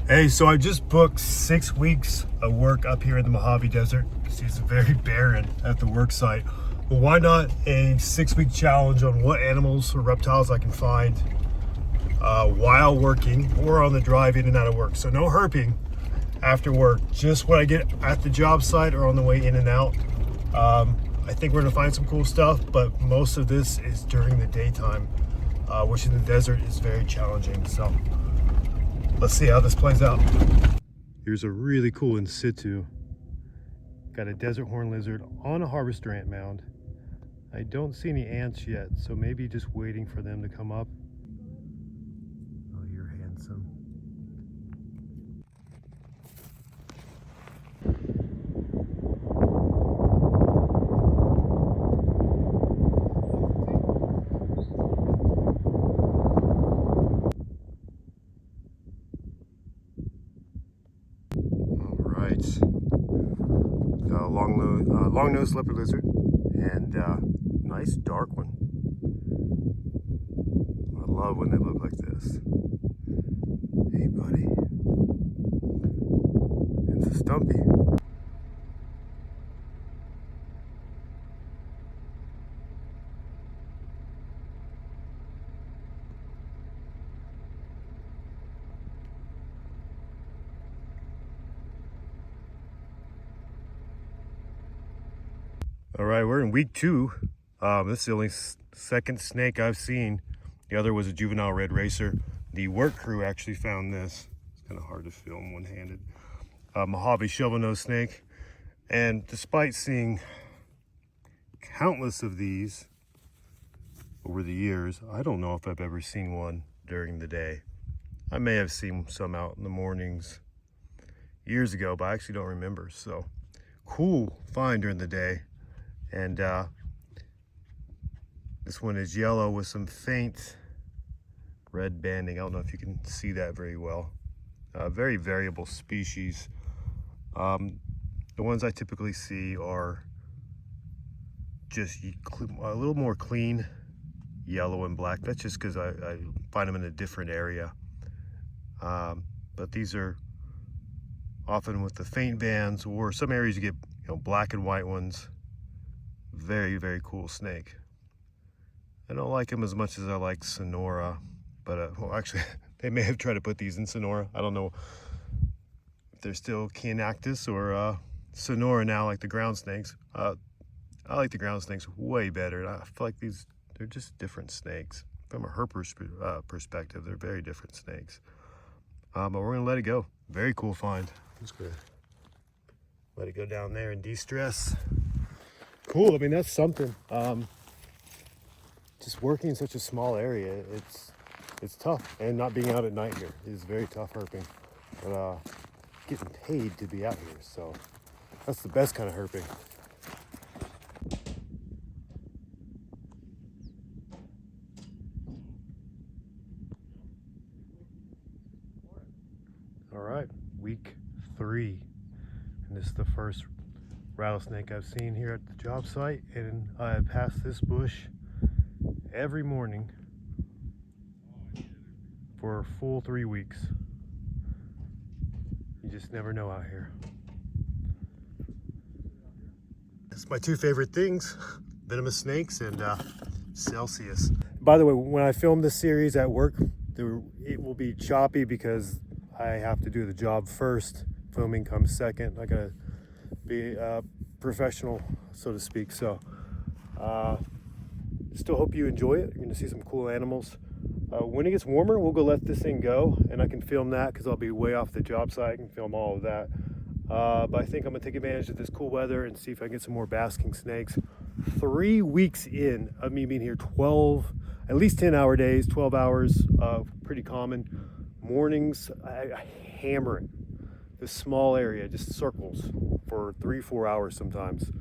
Hey, so I just booked 6 weeks of work up here in the Mojave Desert. It's very barren at the work site. Well, why not a 6-week challenge on what animals or reptiles I can find while working or on the drive in and out of work. So no herping after work, just what I get at the job site or on the way in and out. I think we're gonna find some cool stuff, but most of this is during the daytime, which in the desert is very challenging. So let's see how this plays out. Here's a really cool in situ. Got a desert horn lizard on a harvester ant mound. I don't see any ants yet, so maybe just waiting for them to come up. Oh, you're handsome. Long-nosed leopard lizard and nice dark one. I love when they look like this. Hey buddy. It's a stumpy. All right, we're in week 2. This is the only second snake I've seen. The other was a juvenile red racer. The work crew actually found this. It's kind of hard to film one-handed. Mojave shovel-nosed snake. And despite seeing countless of these over the years, I don't know if I've ever seen one during the day. I may have seen some out in the mornings years ago, but I actually don't remember. So cool find during the day. And this one is yellow with some faint red banding. I don't know if you can see that very well. Very variable species. The ones I typically see are just a little more clean yellow and black. That's just because I find them in a different area. But these are often with the faint bands, or some areas you get black and white ones. Very, very cool snake. I don't like them as much as I like Sonora, but well, actually, they may have tried to put these in Sonora. I don't know if they're still Chianactus or Sonora now, like the ground snakes. I like the ground snakes way better. I feel like they're just different snakes. From a herper's perspective, they're very different snakes. But we're gonna let it go. Very cool find. I'm just gonna let it go down there and de-stress. Cool. I mean, that's something. Just working in such a small area, it's tough, and not being out at night here is very tough herping. But getting paid to be out here, so that's the best kind of herping. All right, week 3, and this is the first rattlesnake I've seen here at the job site, and I have passed this bush every morning for a full 3 weeks. You just never know out here. It's my 2 favorite things, venomous snakes and Celsius. By the way, when I film this series at work, it will be choppy because I have to do the job first. Filming comes second. I gotta be professional, so to speak. So still hope you enjoy it. You're gonna see some cool animals. When it gets warmer, we'll go let this thing go, and I can film that because I'll be way off the job site. I can film all of that. But I think I'm gonna take advantage of this cool weather and see if I can get some more basking snakes. 3 weeks in of me being here, at least 10-hour days, 12 hours, pretty common. Mornings, I hammer it. This small area, just circles for 3-4 hours sometimes.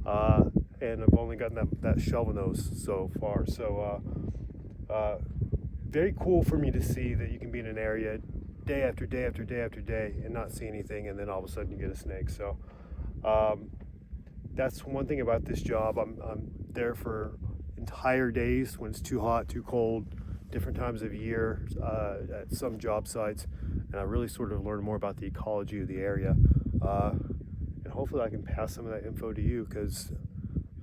And I've only gotten that shovel nose so far. So very cool for me to see that you can be in an area day after day after day after day and not see anything, and then all of a sudden you get a snake. So that's one thing about this job. I'm there for entire days when it's too hot, too cold, different times of year at some job sites, and I really sort of learned more about the ecology of the area. And hopefully I can pass some of that info to you, because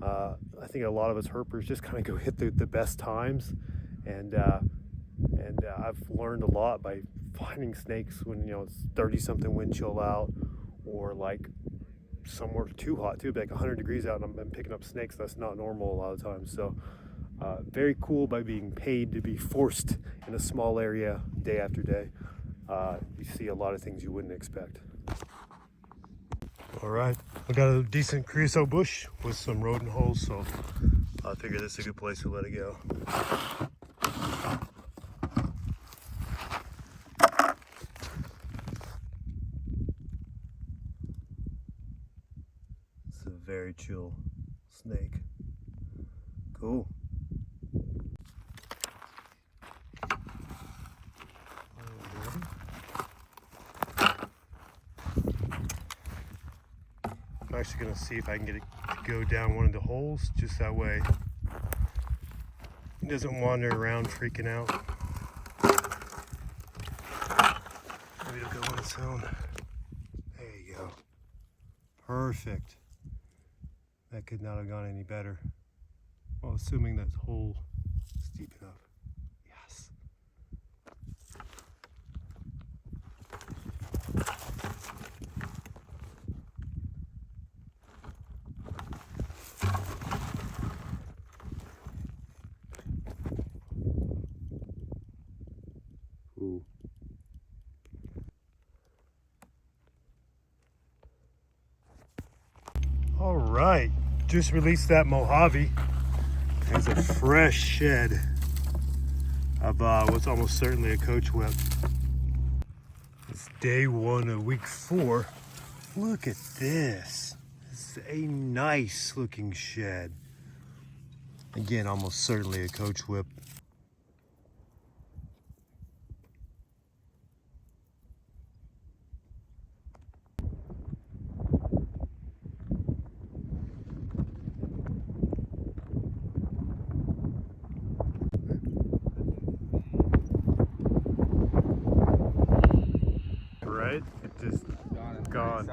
I think a lot of us herpers just kind of go hit the best times, and I've learned a lot by finding snakes when, you know, it's 30-something wind chill out, or like somewhere too hot too, like 100 degrees out, and I'm picking up snakes. That's not normal a lot of times. So very cool by being paid to be forced in a small area day after day. You see a lot of things you wouldn't expect. All right, I got a decent creosote bush with some rodent holes, so I figured this is a good place to let it go. It's a very chill snake. Cool. I'm actually going to see if I can get it to go down one of the holes, just that way it doesn't wander around freaking out. Maybe it'll go on its own. There you go. Perfect. That could not have gone any better. Well, assuming that hole is deep enough. Yes. Ooh. All right, just released that Mojave. It's a fresh shed of what's almost certainly a coach whip. It's day 1 of week 4. Look at this. It's a nice looking shed. Again, almost certainly a coach whip. Right? It just gone.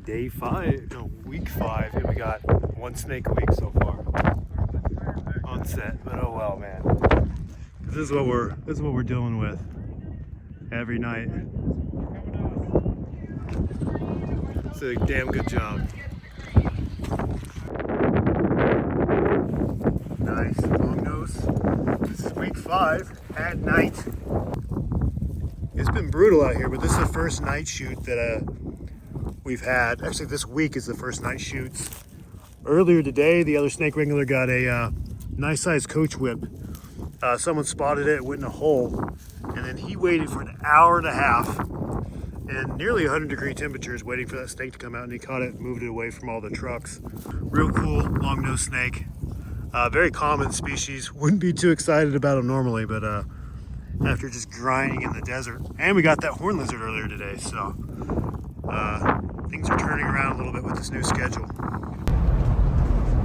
Day 5, no, week 5, and we got 1 snake a week so far on set. But oh well, man. This is what we're dealing with every night. It's a damn good job. Nice long nose. This is week 5 at night. It's been brutal out here, but this is the first night shoot that we've had. Actually, this week is the first night shoots. Earlier today, the other snake wrangler got a nice sized coach whip. Someone spotted it, went in a hole, and then he waited for an hour and a half in nearly 100-degree temperatures waiting for that snake to come out, and he caught it and moved it away from all the trucks. Real cool long-nosed snake. Very common species. Wouldn't be too excited about them normally, but after just grinding in the desert. And we got that horn lizard earlier today, so things are turning around a little bit with this new schedule.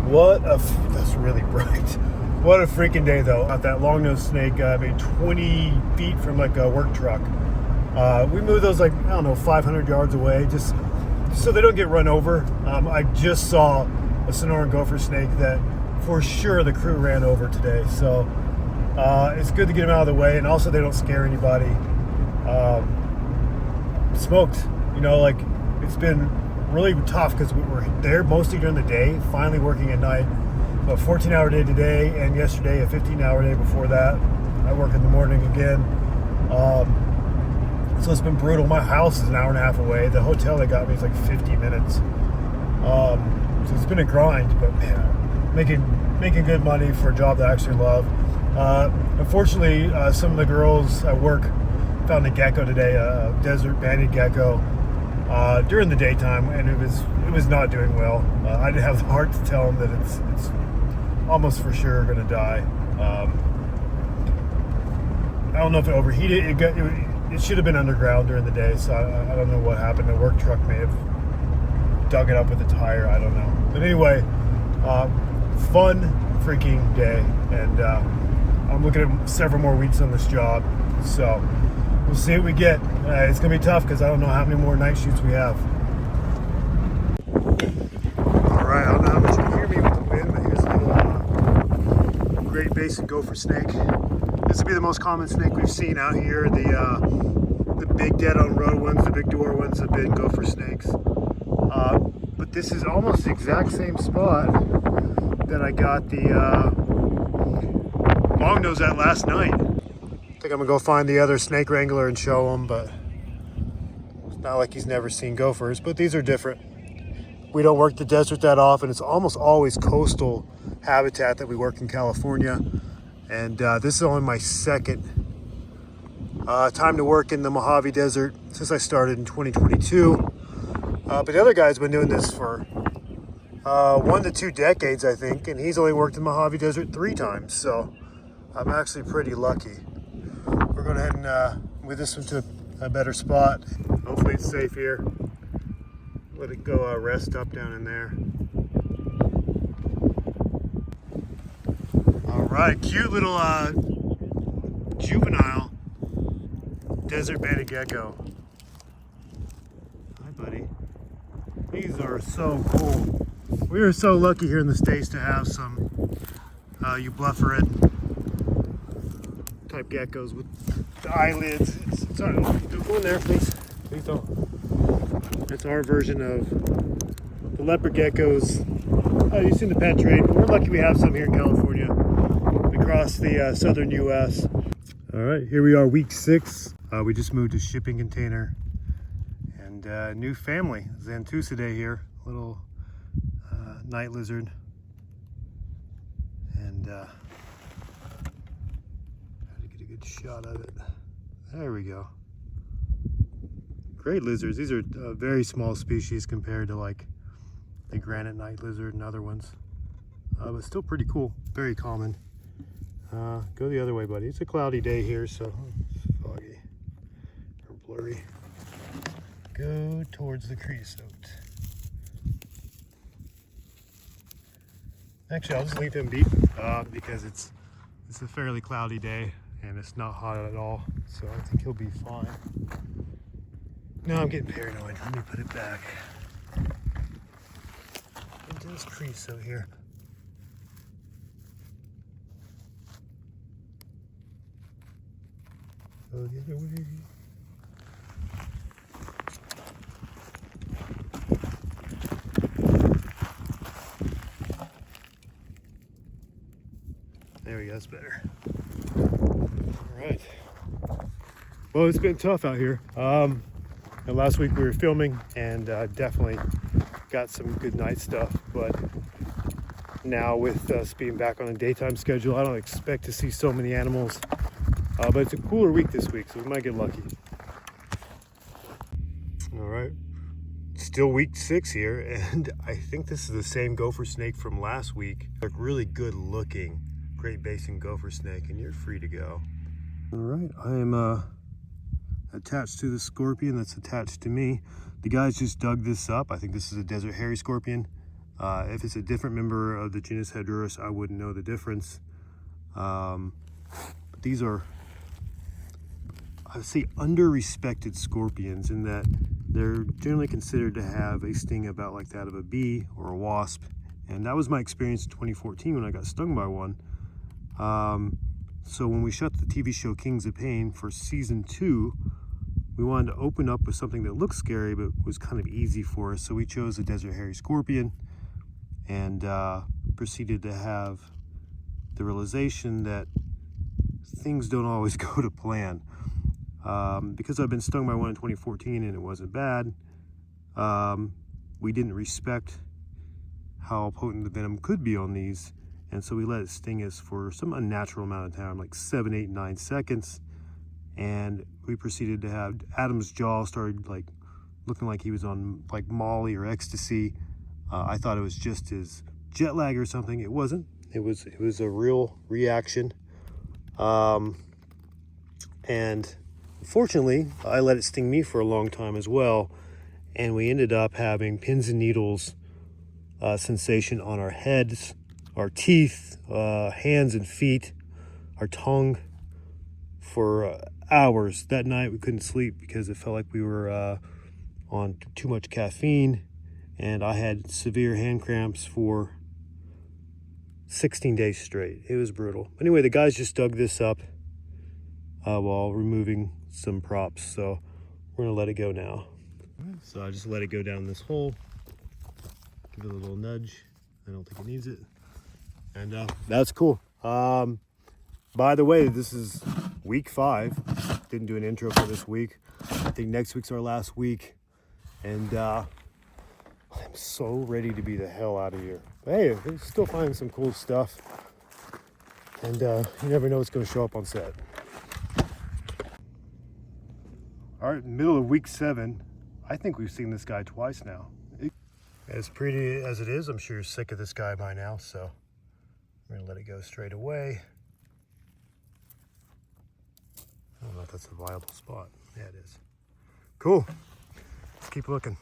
That's really bright. What a freaking day though. That long-nosed snake, maybe 20 feet from like a work truck. We moved those like, I don't know, 500 yards away, just so they don't get run over. I just saw a Sonoran gopher snake that for sure the crew ran over today. So it's good to get them out of the way, and also they don't scare anybody. Smoked, you know, like it's been really tough because we were there mostly during the day, finally working at night. A 14-hour day today, and yesterday a 15-hour day before that. I work in the morning again. So it's been brutal. My house is an hour and a half away. The hotel they got me is like 50 minutes. So it's been a grind, but man, making good money for a job that I actually love. Unfortunately, some of the girls at work found a gecko today, a desert banded gecko, during the daytime, and it was not doing well. I didn't have the heart to tell them that it's almost for sure going to die. I don't know if it overheated. It should have been underground during the day, so I don't know what happened. The work truck may have dug it up with a tire. I don't know. But anyway, Fun freaking day, and I'm looking at several more weeks on this job, so we'll see what we get. It's gonna be tough because I don't know how many more night shoots we have. All right, I don't know how much you can hear me with the wind, but here's a little Great Basin gopher snake. This would be the most common snake we've seen out here. The big dead on road ones, the big door ones have been gopher snakes. But this is almost the exact same spot that I got the longnose at last night. I think I'm gonna go find the other snake wrangler and show him, but it's not like he's never seen gophers, but these are different. We don't work the desert that often. It's almost always coastal habitat that we work in California. And this is only my second time to work in the Mojave Desert since I started in 2022. But the other guy's been doing this for 1 to 2 decades, I think, and he's only worked in the Mojave Desert 3 times, so I'm actually pretty lucky. We're going to head and move this one to a better spot. Hopefully it's safe here. Let it go rest up down in there. All right, cute little juvenile desert banded gecko. Hi, buddy. These are so cool. We are so lucky here in the States to have some eublepharid type geckos with the eyelids. Sorry, don't go in there, please. Please don't. It's our version of the leopard geckos. You've seen the pet trade. We're lucky we have some here in California. We crossed the southern U.S. All right, here we are, week 6. We just moved a shipping container and new family, Xanthusidae here, little night lizard, and try to get a good shot of it. There we go. Great lizards. These are very small species compared to like the granite night lizard and other ones, but still pretty cool. Very common. Go the other way, buddy. It's a cloudy day here, so it's foggy or blurry. Go towards the creosote. Actually, I'll just leave him be because it's a fairly cloudy day and it's not hot at all, so I think he'll be fine. No, I'm getting paranoid. Let me put it back into this creosote here. Go the other way. There we go, that's better. All right. Well, it's been tough out here. And last week we were filming and definitely got some good night stuff, but now with us being back on a daytime schedule, I don't expect to see so many animals, but it's a cooler week this week, so we might get lucky. All right, still week 6 here, and I think this is the same gopher snake from last week. A really good looking Great Basin gopher snake, and you're free to go. All right, I am attached to the scorpion that's attached to me. The guys just dug this up. I think this is a desert hairy scorpion. If it's a different member of the genus Hedurus, I wouldn't know the difference. But these are, I would say, under-respected scorpions in that they're generally considered to have a sting about like that of a bee or a wasp. And that was my experience in 2014 when I got stung by one. So when we shot the TV show Kings of Pain for season 2, we wanted to open up with something that looked scary but was kind of easy for us. So we chose a desert hairy scorpion and proceeded to have the realization that things don't always go to plan. Because I've been stung by one in 2014 and it wasn't bad, we didn't respect how potent the venom could be on these, and so we let it sting us for some unnatural amount of time, like 7, 8, 9 seconds, and we proceeded to have Adam's jaw started like looking like he was on like Molly or ecstasy. I thought it was just his jet lag or something. It wasn't. It was a real reaction, and fortunately I let it sting me for a long time as well, and we ended up having pins and needles sensation on our heads, our teeth, hands and feet, our tongue for hours. That night we couldn't sleep because it felt like we were on too much caffeine, and I had severe hand cramps for 16 days straight. It was brutal. Anyway, the guys just dug this up while removing some props, so we're gonna let it go now. So I just let it go down this hole, give it a little nudge. I don't think it needs it, and that's cool. By the way, this is week 5. Didn't do an intro for this week. I think next week's our last week, and I'm so ready to be the hell out of here. But hey, we're still finding some cool stuff, and you never know what's going to show up on set. All right, middle of week 7. I think we've seen this guy twice now. As pretty as it is, I'm sure you're sick of this guy by now, so we're gonna let it go straight away. I don't know if that's a viable spot. Yeah, it is. Cool. Let's keep looking.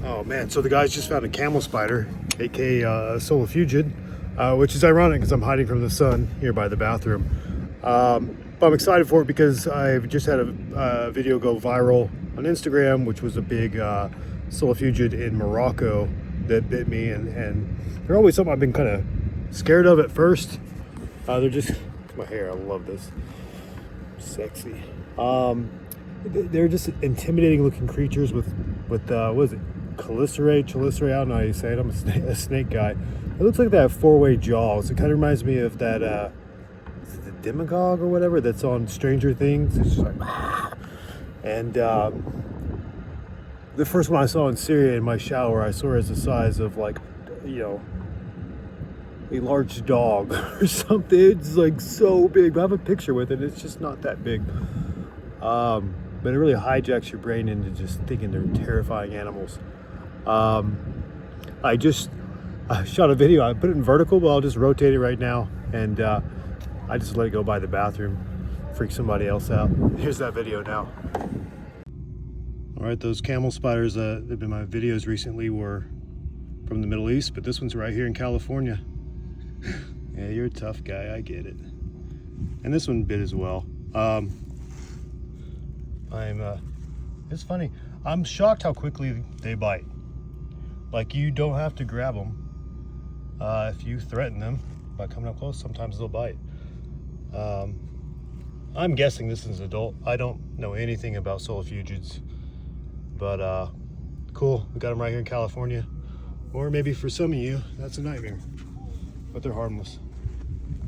Oh man, so the guys just found a camel spider, aka solifugid, which is ironic because I'm hiding from the sun here by the bathroom. But I'm excited for it because I've just had a video go viral on Instagram, which was a big solifugid in Morocco that bit me, and they're always something I've been kind of scared of at first. They're just, my hair, I love this, sexy. They're just intimidating looking creatures with what is it? Chelicerae, I don't know how you say it. I'm a snake guy. It looks like they have 4-way jaws. It kind of reminds me of that, is it the demagogue or whatever that's on Stranger Things? It's just like, and the first one I saw in Syria in my shower, I saw it as the size of like, you know, a large dog or something. It's like so big. I have a picture with it. It's just not that big. But it really hijacks your brain into just thinking they're terrifying animals. I shot a video. I put it in vertical, but I'll just rotate it right now, and I just let it go by the bathroom, freak somebody else out. Here's that video now. All right, those camel spiders that have been my videos recently were from the Middle East, but this one's right here in California. Yeah, you're a tough guy, I get it. And this one bit as well. It's funny. I'm shocked how quickly they bite. Like, you don't have to grab them. If you threaten them by coming up close, sometimes they'll bite. I'm guessing this is adult. I don't know anything about solifugids, but cool. We got them right here in California. Or maybe for some of you, that's a nightmare. But they're harmless.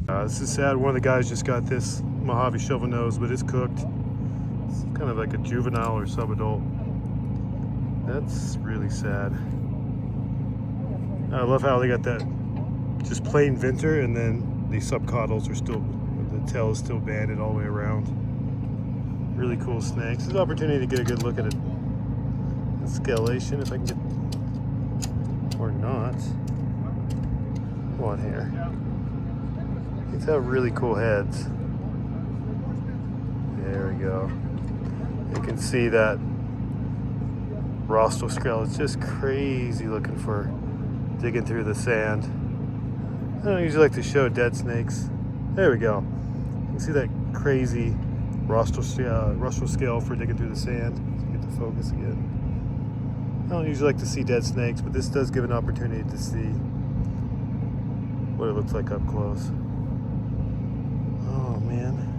This is sad. One of the guys just got this Mojave shovel nose, but it's cooked. It's kind of like a juvenile or sub-adult. That's really sad. I love how they got that just plain venter, and then the subcaudals are still, the tail is still banded all the way around. Really cool snakes. It's an opportunity to get a good look at it. The scalation, if I can get, or not. Come on here. These have really cool heads. There we go. You can see that rostral scale is just crazy looking for digging through the sand. I don't usually like to show dead snakes. There we go. You can see that crazy rostral scale for digging through the sand. Let's get the focus again. I don't usually like to see dead snakes, but this does give an opportunity to see what it looks like up close. Oh man.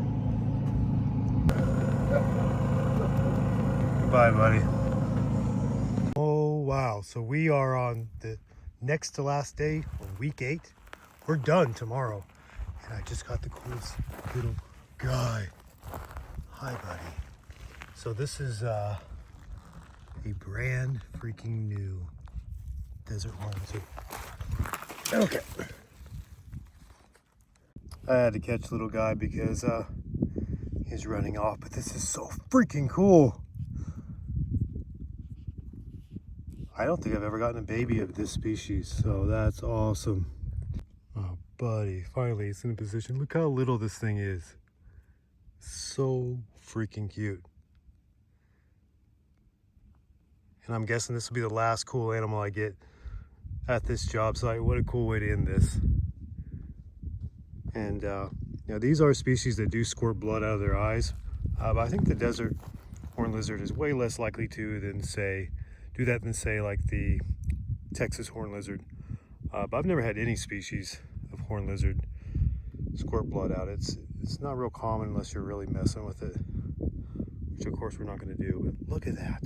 Goodbye, buddy. Oh wow, so we are on the next to last day of week 8. We're done tomorrow, and I just got the coolest little guy. Hi, buddy. So this is a brand freaking new desert worm. Okay. I had to catch little guy because he's running off, but this is so freaking cool. I don't think I've ever gotten a baby of this species, so that's awesome. Oh, buddy, finally it's in a position. Look how little this thing is. So freaking cute. And I'm guessing this will be the last cool animal I get at this job site. What a cool way to end this. And you know, these are species that do squirt blood out of their eyes, but I think the desert horn lizard is way less likely to than say like the Texas horn lizard. But I've never had any species of horn lizard squirt blood out. It's not real common unless you're really messing with it, which of course we're not going to do. But look at that.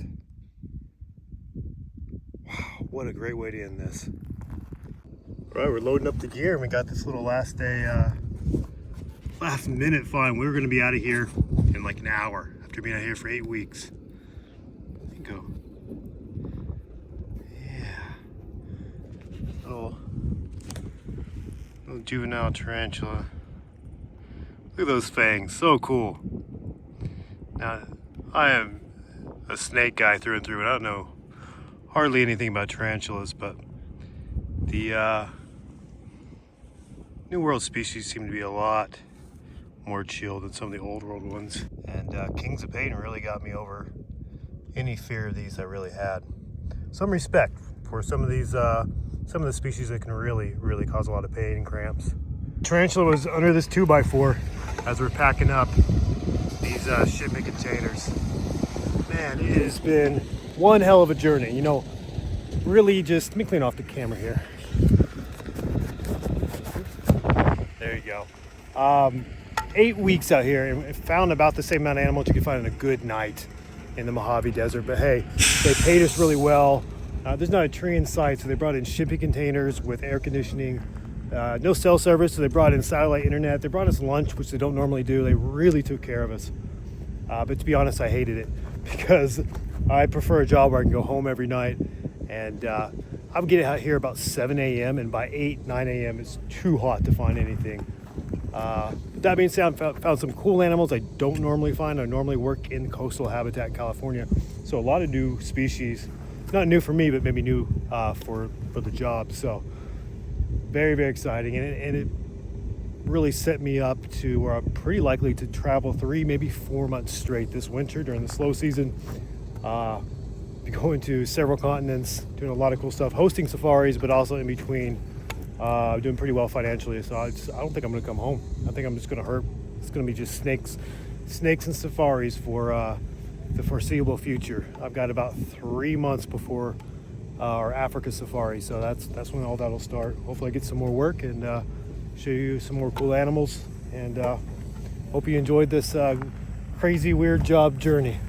Wow, what a great way to end this. All right, we're loading up the gear and we got this little last minute find. We were going to be out of here in like an hour after being out here for 8 weeks. There you go. Yeah. Little juvenile tarantula. Look at those fangs, so cool. Now, I am a snake guy through and through, and I don't know hardly anything about tarantulas, but the New World species seem to be a lot more chill than some of the Old World ones. And Kings of Pain really got me over any fear of these I really had. Some respect for some of these, some of the species that can really cause a lot of pain and cramps. Tarantula was under this 2x4 as we're packing up these shipment containers. Man, it has been one hell of a journey. You know, really just, let me clean off the camera here. There you go. 8 weeks out here and found about the same amount of animals you can find in a good night in the Mojave Desert. But hey, they paid us really well. There's not a tree in sight, so they brought in shipping containers with air conditioning. No cell service, so they brought in satellite internet. They brought us lunch, which they don't normally do. They really took care of us. But to be honest, I hated it because I prefer a job where I can go home every night. And I'm getting out here about 7 a.m. and by 8, 9 a.m. it's too hot to find anything. But that being said, I found some cool animals I don't normally find. I normally work in coastal habitat in California. So a lot of new species, not new for me, but maybe new for the job. So very exciting. And it really set me up to where I'm pretty likely to travel 3, maybe 4 months straight this winter during the slow season. Be going to several continents, doing a lot of cool stuff, hosting safaris, but also in between, doing pretty well financially. So I don't think I'm going to come home. I think I'm just going to herp. It's going to be just snakes and safaris for the foreseeable future. I've got about 3 months before our Africa safari, so that's when all that'll start. Hopefully I get some more work and show you some more cool animals, and hope you enjoyed this crazy weird job journey.